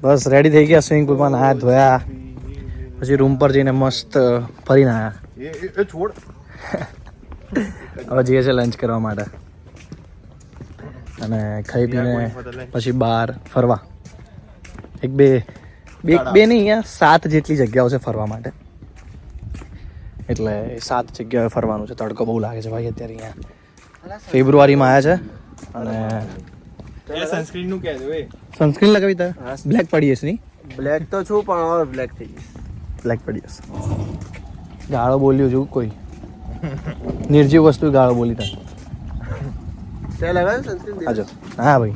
બસ ready થઈ ગયા, swimming પુલમાં નાયા ધોયા, પછી રૂમ પર જઈને મસ્ત ફરીને આવ્યા. છોડ હવે જઈએ છે લંચ કરવા માટે અને ખાઈ પીને પછી બહાર ફરવા. એક બે નહીં, અહીંયા 7 જેટલી જગ્યાઓ છે ફરવા માટે, એટલે 7 જગ્યાએ ફરવાનું છે. તડકો બહુ લાગે છે ભાઈ અત્યારે. અહીંયા ફેબ્રુઆરીમાં આવ્યા છે અને સનસ્ક્રીન નું કહે દે. સનસ્ક્રીન લગાવી તારે બ્લેક પડી હશે નહીં? બ્લેક તો છું પણ હવે બ્લેક થઈ ગઈ. બ્લેક પડી હશે. ગાળો બોલ્યો છું કોઈ નિર્જીવ વસ્તુ ગાળો બોલી તારે. તે લગાવ્યું સનસ્ક્રીન? આજો હા ભાઈ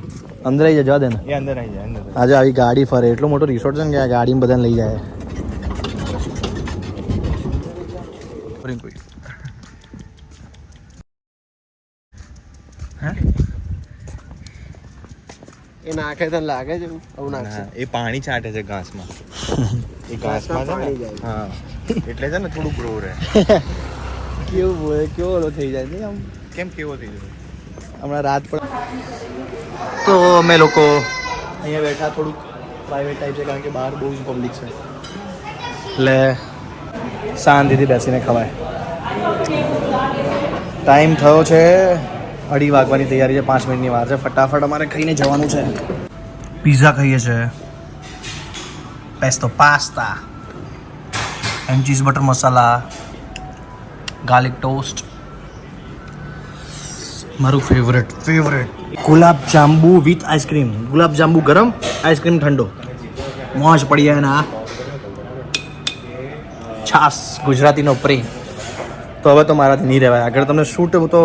અંદર આવી જવા દે ને. એ અંદર આવી જાય અંદર. આજે આવી ગાડી ફરે, એટલો મોટો રિસોર્ટ છે ને કે આ ગાડીમાં બધાને લઈ જાય. એ નાખે તો લાગે છે આવું નાખશે. એ પાણી છાંટે છે ઘાસમાં. એ ઘાસમાં છે ને, હા એટલે છે ને થોડું ગ્રો રહે. કેવું બોલે, કેવો ઓલો થઈ જાય નહીં આમ. કેમ કેવો થઈ જશે? હમણાં રાત પણ તો અમે લોકો અહીંયા બેઠા, થોડુંક પ્રાઇવેટ ટાઈપ છે કારણ કે બહાર બહુ જ પબ્લિક છે, એટલે શાંતિથી બેસીને ખવાય. ટાઈમ થયો છે 2:30 વાગવાની તૈયારી છે, 5 મિનિટની વાર છે. ફટાફટ અમારે ખાઈને જવાનું છે. પિઝા ખાઈએ છે, pesto pasta and cheese butter masala, garlic toast, મારું favourite gulab jamun with ice cream. Gulab jamun ગરમ, આઈસ્ક્રીમ ઠંડો, મોજ પડી જાય. ના છાસ ગુજરાતીનો પ્રેમ. તો હવે તો મારાથી નહીં રહેવાય. આગળ તમને શૂટ તો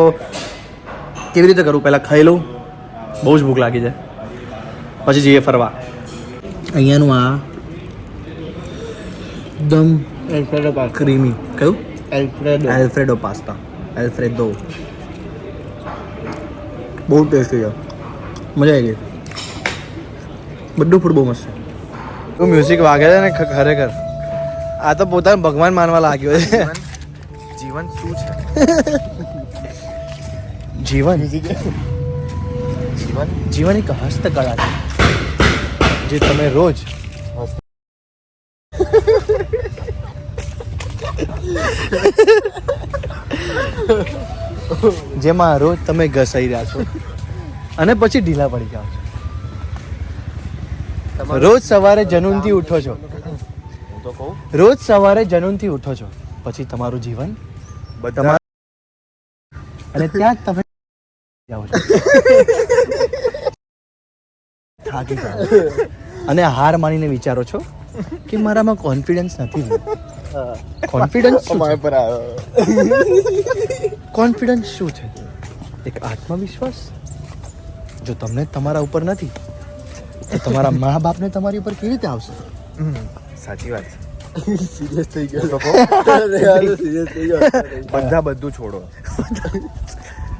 કેવી રીતે કરું, પહેલાં ખાઈ લઉં, બહુ જ ભૂખ લાગી છે, પછી જઈએ ફરવા. અહીંયાનું આ એકદમ ક્રીમી કયું એલ્ફ્રેડો પાસ્તા, એલ્ફ્રેડો બહુ ટેસ્ટી છે, મજા આવી ગઈ. બધું ફૂડ બહુ મસ્ત છે. તો મ્યુઝિક વાગે છે ને ખરેખર. આ તો પોતાને ભગવાન માનવા લાગ્યો છે. જીવન શું છે? જીવન એક હસ્તકળા છે જે તમે રોજ જેમાં રોજ તમે ઘસાઈ રહ્યા છો અને પછી ઢીલા પડી જાઓ છો. રોજ સવારે જનૂનથી ઉઠો છો, હું તો કહું રોજ સવારે જનૂનથી ઉઠો છો, પછી તમારું જીવન બધા અને ત્યાં જ તમે જાઓ છો, થાકી જાઓ અને હાર માનીને વિચારો છો કે મારામાં કોન્ફિડન્સ નથી. કોન્ફિડન્સ પર આવ્યો. કોન્ફિડન્સ શું છે? એક આત્મવિશ્વાસ. જો તમને તમારા ઉપર નથી તો તમારા મા બાપને તમારી ઉપર કેવી રીતે આવશે? સાચી વાત છે. સિરિયસ થઈ ગયો. બધા બધું છોડો,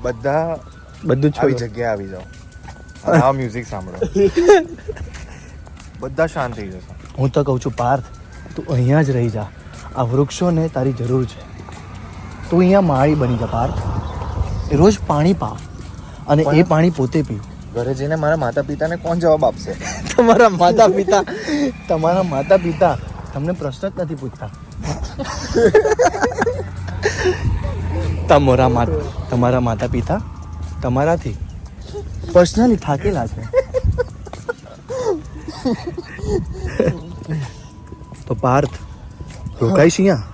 બધા બધું આવી જ જગ્યાએ આવી જાઓ, આ મ્યુઝિક સાંભળો, બધા શાંત થઈ જશે. હું તો કહું છું પાર્થ, તું અહીંયા જ રહી જા. આ વૃક્ષોને તારી જરૂર છે. તું અહીંયા માળી બની જા પાર્થ. રોજ પાણી પાવ અને એ પાણી પોતે પીવ. ઘરે જઈને મારા માતા પિતાને કોણ જવાબ આપશે? તમારા માતા પિતા તમને પ્રશ્ન જ નથી પૂછતા. તમારા માતા પિતા તમારાથી પર્સનલી થાકેલા છે. તો પાર્થ રોકાઈશ અહીંયા.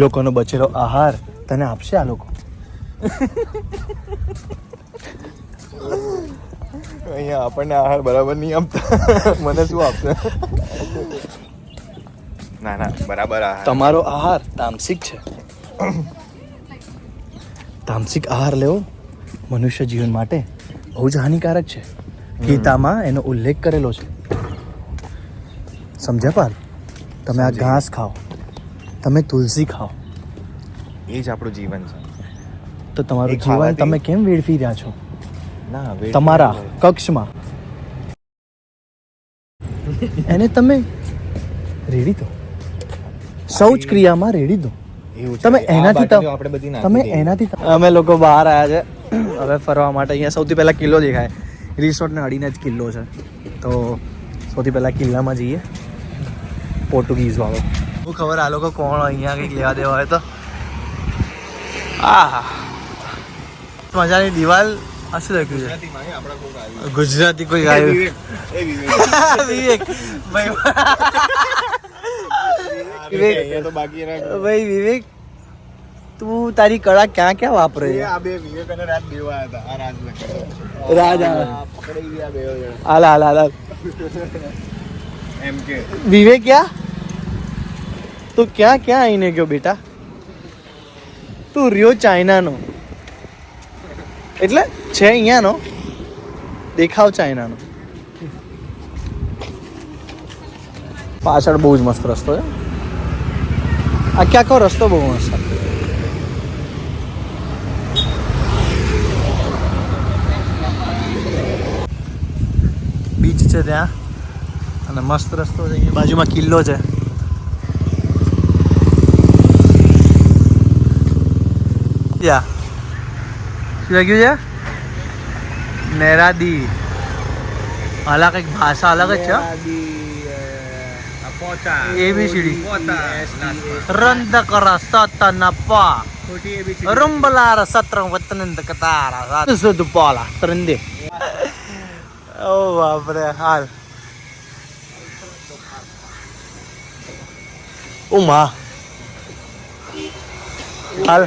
લોકોનો બચેલો આહાર તને આપશે આ લોકો. અહીંયા આપણને આહાર બરાબર નહીં આપતા, મને શું આપશે? ના બરાબર આહાર. તમારો આહાર તામસિક છે. તામસિક આહાર લેવો મનુષ્ય જીવન માટે બહુ જ હાનિકારક છે. ગીતામાં એનો ઉલ્લેખ કરેલો છે. સમજ્યા પાલ? તમે આ ઘાસ ખાઓ, તમે તુલસી ખાઓ, એ જ આપણું જીવન છે. તો તમારું એ જીવન ખાવાથી- તમે કેમ વેડફી રહ્યા છો ના હવે તમારા કક્ષમાં? એને તમે રેડી દો, શૌચ ક્રિયામાં રેડી દો. એવું છે. તમે આ એનાથી બાટલીઓ આપણે બધી નાખી તમે દઈએ. એનાથી અમે લોકો બહાર આવ્યા છે હવે ફરવા માટે. અહીંયા સૌથી પહેલા કિલ્લો દેખાય. રિસોર્ટને અડીને જ કિલ્લો છે. તો સૌથી પહેલાં કિલ્લામાં જઈએ, પોર્ટુગીઝ વાળો. શું ખબર આ લોકો કોણ અહીંયા કંઈક લેવા દેવા હોય તો. આ મજાની દિવાલ આ શું લખ્યું છે? ગુજરાતી કોઈ આવ્યું? વિવેક ભાઈ, ભાઈ વિવેક, તું તારી કળા ક્યાં ક્યાં વાપરે છે? રાજ હાલ હાલ હાલ વિવેક, ક્યાં તું ક્યાં ક્યાં આવીને ગયો બેટા? તું રહ્યો ચાઇનાનો, એટલે છે અહીંયાનો દેખાવ ચાઇનાનો. પાછળ બહુ જ મસ્ત રસ્તો છે. આખે આખો રસ્તો બહુ મસ્ત. બીચ છે ત્યાં અને મસ્ત રસ્તો છે. અહીંયા બાજુમાં કિલ્લો છે. ત્યાં શું લખ્યું છે? નેરાદી. અલગ એક ભાષા અલગ જ છે. ABCD રંદકર સતનપા રૂંબલાર સત્રં વતનંદ કતારા સુદ પાલા ત્રંદે. ઓ બાપરે. હાલ ઓ માં હાલ.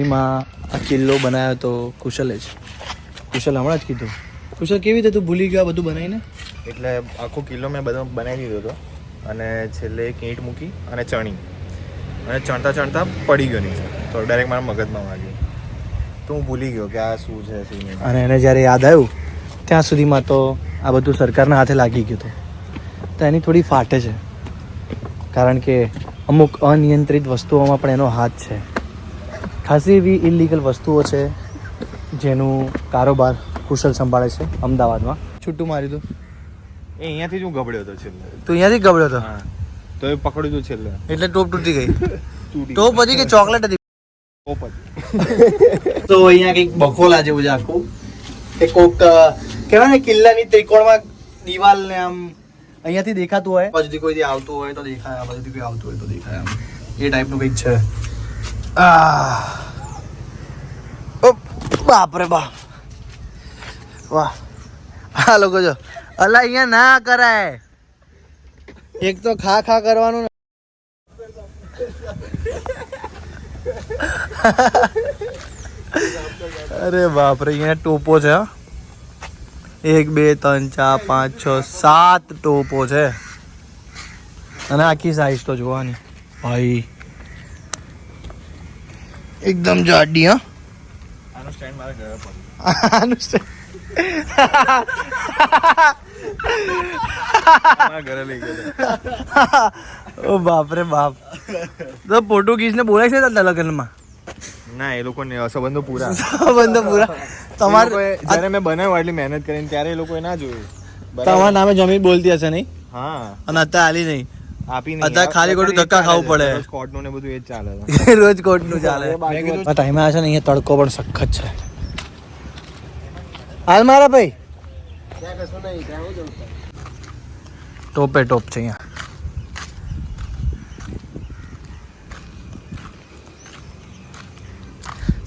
એમાં આ કિલ્લો બનાવ્યો તો કુશલે જ. કુશલ હમણાં જ કીધું. કુશલ કેવી રીતે તું ભૂલી ગયો બધું બનાવીને? એટલે આખો કિલ્લો મેં બધો બનાવી દીધો હતો અને છેલ્લે એક ઈંટ મૂકી અને ચણી અને ચણતા ચણતા પડી ગયો નીચે તો ડાયરેક્ટ મારા મગજમાં વાગ્યું તો હું ભૂલી ગયો કે આ શું છે શું નહીં. અને એને જ્યારે યાદ આવ્યું ત્યાં સુધીમાં તો આ બધું સરકારના હાથે લાગી ગયું હતું. તો એની થોડી ફાટે છે, કારણ કે અમુક અનિયંત્રિત વસ્તુઓમાં પણ એનો હાથ છે. ખાસી એવી ઇલીગલ વસ્તુઓ છે જેનું કારોબાર કુશલ સંભાળે છે અમદાવાદમાં. છૂટું મારી દઉં એ અહીંયાથી જ હું ગબડ્યો હતો છેલ્લે. તું અહીંયાથી ગબડ્યો હતો? હા, તો એ પકડ્યું હતું છેલ્લે. એટલે ટોપ તૂટી ગઈ. ટોપ હતી કે ચોકલેટ હતી? ટોપ હતી. તો અહીંયા કંઈક બખોલા જેવું છે આખું. એ કોક કહેવાય ને કિલ્લાની ત્રિકોણમાં દિવાલ ને આમ અહીંયાથી દેખાતું હોય, બાજુથી કોઈથી આવતું હોય તો દેખાય, આ બાજુથી કોઈ આવતું હોય તો દેખાય. આમ એ ટાઈપનું કંઈક છે. બાપરે બાપ, વાહ. આ લોકો જો અલા અહીંયા ના કરાય. એક તો ખા ખા કરવાનું. અરે બાપરે, અહીંયા ટોપો છે. 1 2 3 4 5 6 7 ટોપો છે અને આખી સાઈઝ તો જોવાની ભાઈ એકદમ જાડી. હા, આનો સ્ટેન્ડ મારા ઘરે પડ્યું. આનું સ્ટેન્ડ મારા ઘરે લઈ ગયો. ઓ બાપરે બાપ. તો પોર્ટુગીઝને બોલાય છે તારા લગ્નમાં? ના, એ લોકો સંબંધો પૂરા. સંબંધો પૂરા. તમારે જ્યારે મેં બનાવ્યું આટલી મહેનત કરીને ત્યારે એ લોકોએ ના જોયું. તમારા નામે જમીન બોલતી હશે નહીં? હા, અને અત્યારે આલી નહીં. આપી અત્યારે ખાલી ખોટું ધક્કા ખાવું પડે. કોર્ટનું ને બધું એ જ ચાલે. રોજ કોર્ટનું ચાલે. ટાઈમે આવે છે ને અહીંયા તડકો પણ સખત છે. હાલ મારા ભાઈ, ટોપે ટોપ છે અહીંયા.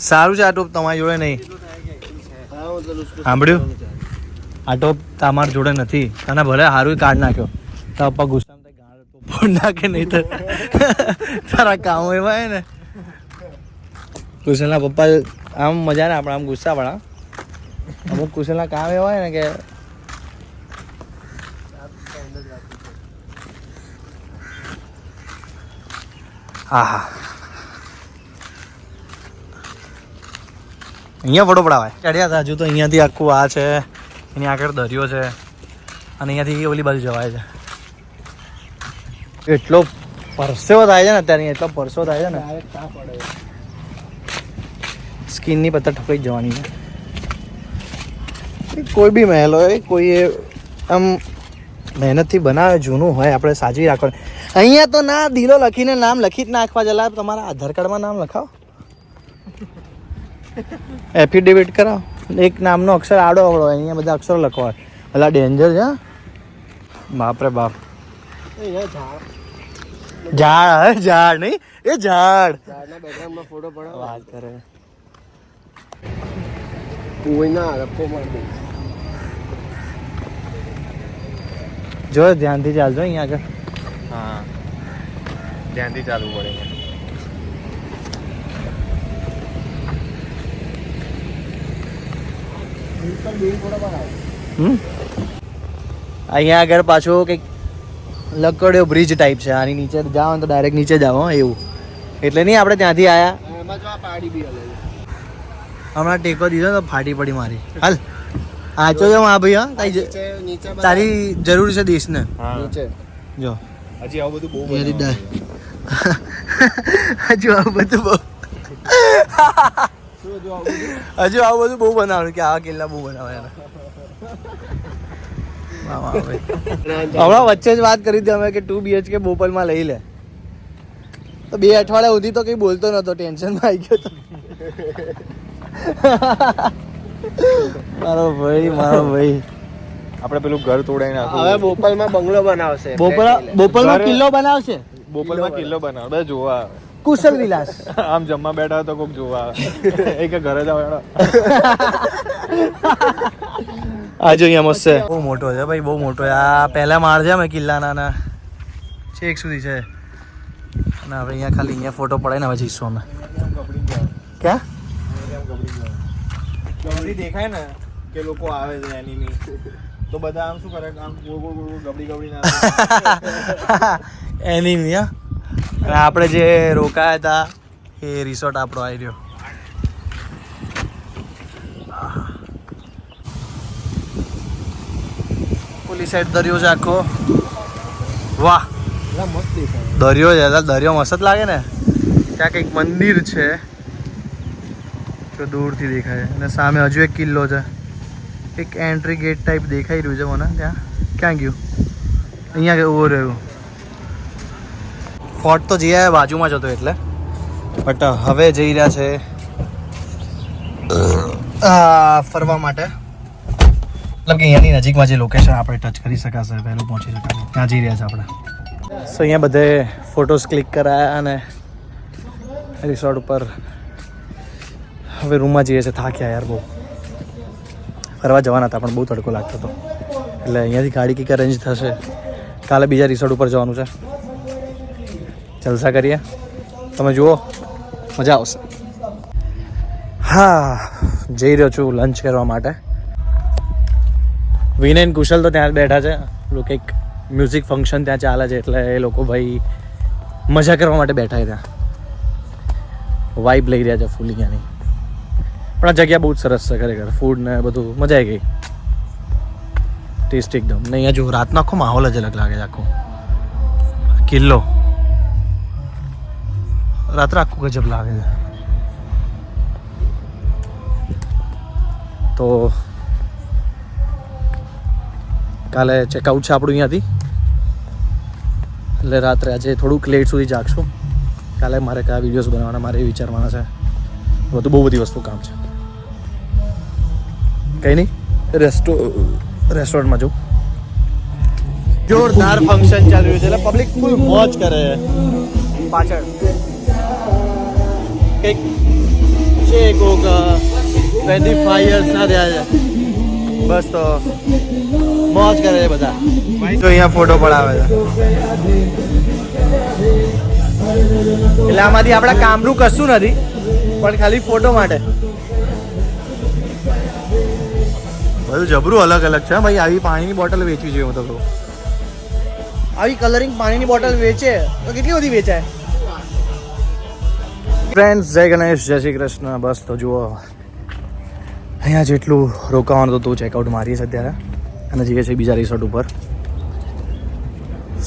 સારું છે આ ટોપ તમારી જોડે નહીં. સાંભળ્યું? આ ટોપ તમારી જોડે નથી. તને ભલે સારું કાર્ડ નાખ્યો તો પપ્પા ગુસ્સામાં ગાળ ફોડ નાખે નહીં તો તારા કામ એવા હે ને. કુશલના પપ્પા આમ મજા ને આપણે આમ ગુસ્સા વાળા. અમુક કુશલના કામ એવા હોય ને કે હા હા. અહીંયા ફોટો પડાવાય. ચડ્યા હતા હજુ તો અહીંયાથી આખું આ છે, એની આગળ દરિયો છે અને અહીંયાથી ઓલી બાજુ જવાય છે. એટલો પરસેવો થાય છે ને અત્યારે, એટલો પરસેવો થાય છે ને સ્કિનની પત્તા ઠોકાઈ જ જવાની છે. કોઈ બી મહેલ હોય, કોઈ આમ મહેનતથી બનાવે, જૂનું હોય આપણે સાચવી રાખવાનું. અહીંયા તો ના દિલો લખીને નામ લખી જ નાખવા જલા. તમારા આધાર કાર્ડમાં નામ લખાવો, એફિડેવિટ કરાવો, એક નામનો અક્ષર આડો અવળો હોય, અહીંયા બધા અક્ષરો લખવા. ભલા ડેન્જર છે. બાપરે બાપ. ઝાડ હે, ઝાડ નહીં એ ઝાડ. ઝાડના બેકગ્રાઉન્ડમાં ફોટો પડાવો. વાત કરે. કોઈના રપ્પો માર દે. જો ધ્યાનથી ચાલજો અહીંયા આગળ. હા, ધ્યાનથી ચાલવું પડે અહીંયા. અહીંયા આગળ પાછો કંઈક લકડ્યો બ્રિજ ટાઈપ છે. આની નીચે જાઓ તો ડાયરેક્ટ નીચે જાઓ એવું. એટલે નહીં આપણે ત્યાંથી આયા. એમાં જો આ પાડી બી હલે. હમણાં ટેકો દીધો તો ફાટી પડી મારી. હાલ આચો જો હા ભાઈ. હા નીચે તારી જરૂર છે દેશને. હા, નીચે જો હજી આવું બધું બહુ અહીંયાથી બનાવવાનું હજુ આવું બધું બહુ શું જો આવું બધું? હજુ આવું બધું બહુ બનાવવાનું કે આવા કિલ્લા બહુ બનાવે યાર. વાહ વાહ ભાઈ. હમણાં વચ્ચે જ વાત કરી હતી અમે કે 2 BHK બોપલમાં લઈ લે. તો 2 અઠવાડિયા સુધી તો કંઈ બોલતો નહોતો, ટેન્શનમાં આવી ગયો તો. મારો ભાઈ આપણે પેલું ઘર તોડાઈને હવે નાખવું. બોપલમાં બંગલો બનાવશે. બોપલમાં કિલ્લો બનાવશે. બોપલમાં કિલ્લો બનાવ બધા જોવા આવે. કુશલ વિલાસ. આમ જમવા બેઠા હોય તો કોઈક જોવા આવે. એ કે ઘરે જાવ હેડો. આ જો અહીંયા મસ્ત છે. બહુ મોટો છે ભાઈ, બહુ મોટો. આ પહેલા માળ છે અમે કિલ્લાના છેક સુધી છે. અને હવે અહીંયા ખાલી અહીંયા ફોટો પડાય ને હવે જઈશું અમે. ક્યાં ગબડી દેખાય ને કે લોકો આવે છે એનિમી, તો બધા આમ શું કરે, આમ ગોળ ગોળ ગોળ ગબડી ના. એનિમી. હા, અને આપણે જે રોકાયા હતા એ રિસોર્ટ આપણો આવી રહ્યો. પોલીસ સાઈડ દરિયો છે આખો. વાહ, મસ્ત દેખાય. દરિયો છે. દરિયો મસ્ત જ લાગે ને. ત્યાં કંઈક મંદિર છે તો દૂરથી દેખાય. અને સામે હજુ એક કિલ્લો છે. એક એન્ટ્રી ગેટ ટાઈપ દેખાઈ રહ્યું છે મને. ત્યાં ક્યાં ગયું? અહીંયા ઉભો રહ્યું. ફોર્ટ તો જઈ આવ્યા, બાજુમાં જ હતો એટલે. બટ હવે જઈ રહ્યા છે ફરવા માટે. મતલબ કે અહીંયાની નજીકમાં જે લોકેશન આપણે ટચ કરી શકાશે, વહેલું પહોંચી શકાશે, ત્યાં જઈ રહ્યા છે આપણે. સો અહીંયા બધે ફોટોસ ક્લિક કરાયા અને રિસોર્ટ ઉપર હવે રૂમમાં જઈએ છીએ. થાક્યા યાર બહુ. ફરવા જવાના હતા પણ બહુ તડકો લાગતો હતો એટલે અહીંયાથી ગાડી કંઈક અરેન્જ થશે. કાલે બીજા રિસોર્ટ ઉપર જવાનું છે. જલસા કરીએ, તમે જુઓ, મજા આવશે. હા, જઈ રહ્યો છું લંચ કરવા માટે. વિનય અને કુશલ તો ત્યાં જ બેઠા છે. લોકો કંઈક મ્યુઝિક ફંક્શન ત્યાં ચાલે છે એટલે એ લોકો ભાઈ મજા કરવા માટે બેઠા છે ત્યાં. વાઇબ લઈ રહ્યા છે ફૂલ અહીંયાની. પણ આ જગ્યા બહુ જ સરસ છે ખરેખર. ફૂડ ને બધું મજા આવી ગઈ. ટેસ્ટ એકદમ. ને અહીંયા જો રાતનો આખો માહોલ જ અલગ લાગે છે. આખો કિલ્લો રાત્રે આખું ગજબ લાગે છે. તો કાલે ચેકઆઉટ છે આપણું અહીંયાથી. એટલે રાત્રે આજે થોડુંક લેટ સુધી જાગશું. કાલે મારે કયા વિડીયોઝ બનાવવાના મારે એ વિચારવાના છે. બધું બહુ બધી વસ્તુ કામ છે. કંઈ નહીં, રેસ્ટોરન્ટમાં જવું. જોરદાર ફંક્શન ચાલી રહ્યું છે એટલે પબ્લિક ફૂલ મોજ કરે છે. પાછળ કંઈક છે, કોક 25 યર્સના થયા છે. બસ તો મોજ કરે છે બધા. તો અહીંયા ફોટો પડાવે છે એટલે આમાંથી આપણા કામનું કશું નથી પણ ખાલી ફોટો માટે. બધું જબરું અલગ અલગ છે ભાઈ. આવી પાણીની બોટલ વેચવી જોઈએ. હું તો કહું આવી કલરિંગ પાણીની બોટલ વેચે તો કેટલી બધી વેચાય. ફ્રેન્ડ્સ, જય ગણેશ, જય શ્રી કૃષ્ણ. બસ તો જુઓ અહીંયા જેટલું રોકાવાનું હતું ચેકઆઉટ મારીએ છીએ અત્યારે અને જઈએ છીએ બીજા રિસોર્ટ ઉપર.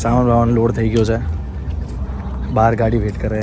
સામાન વામાન લોડ થઈ ગયો છે. બહાર ગાડી વેઇટ કરે.